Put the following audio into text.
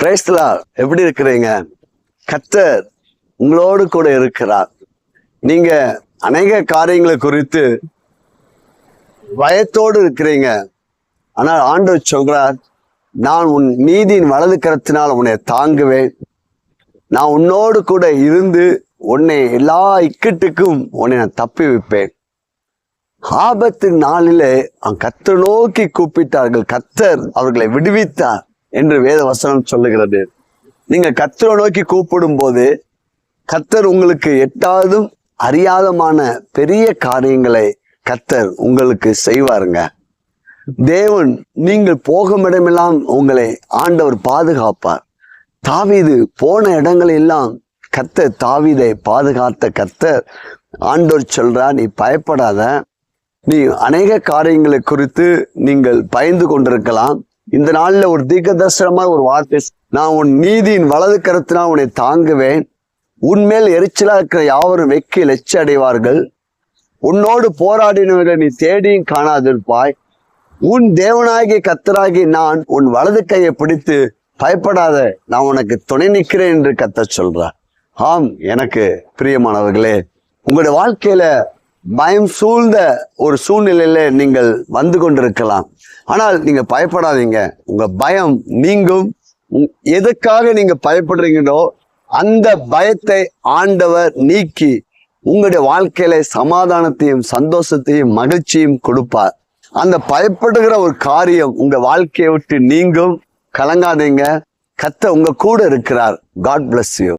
Praise the Lord. எப்படி இருக்கிறீங்க? கர்த்தர் உங்களோடு கூட இருக்கிறார். நீங்க அநேக காரியங்களை குறித்து பயத்தோடு இருக்கிறீங்க. ஆனால் ஆண்டவர் சொல்றார், நான் உன் நீதியின் வலது கரத்தினால் உன்னை தாங்குவேன். நான் உன்னோடு கூட இருந்து உன்னை எல்லா இக்கட்டுக்கும் உன்னை நான் தப்பி வைப்பேன். ஆபத்து நாளிலே கர்த்தர் நோக்கி கூப்பிட்டார்கள், கர்த்தர் அவர்களை விடுவித்தார் என்று வேத வசனம் சொல்லுகிறது. நீங்க கர்த்தரை நோக்கி கூப்பிடும் போது கர்த்தர் உங்களுக்கு எட்டாவதும் அறியாதமான பெரிய காரியங்களை கர்த்தர் உங்களுக்கு செய்வாருங்க. தேவன் நீங்கள் போகும் இடமெல்லாம் உங்களை ஆண்டவர் பாதுகாப்பார். தாவீது போன இடங்களெல்லாம் கர்த்தர் தாவீதை பாதுகாத்த கர்த்தர். ஆண்டவர் சொல்றார், நீ பயப்படாத. நீ அநேக காரியங்களை குறித்து நீங்கள் பயந்து கொண்டிருக்கலாம். இந்த நாள்ல ஒரு தீர்க்கதரிசனமா ஒரு வார்த்தை, நான் உன் நீதியின் வலது கரத்தினால் உன்னை தாங்குவேன். உன்மேல் எரிச்சலா இருக்கிற யாவரும் வெக்கி லட்ச அடைவார்கள். உன்னோடு போராடினவர்களை நீ தேடியும் காணாதிருப்பாய். உன் தேவனாகிய கர்த்தராகி நான் உன் வலது கையை பிடித்து பயப்படாத, நான் உனக்கு துணை நிற்கிறேன் என்று கர்த்தர் சொல்றார். ஆம், எனக்கு பிரியமானவர்களே, உங்களுடைய வாழ்க்கையில பயம் சூழ்ந்த ஒரு சூழ்நிலையில நீங்கள் வந்து கொண்டிருக்கலாம். ஆனால் நீங்க பயப்படாதீங்க. உங்க பயம் நீங்கும். எதுக்காக நீங்க பயப்படுறீங்களோ அந்த பயத்தை ஆண்டவர் நீக்கி உங்களுடைய வாழ்க்கையில சமாதானத்தையும் சந்தோஷத்தையும் மகிழ்ச்சியும் கொடுப்பார். அந்த பயப்படுகிற ஒரு காரியம் உங்க வாழ்க்கையை விட்டு நீங்கும். கலங்காதீங்க. கர்த்தர் உங்க கூட இருக்கிறார். God bless you.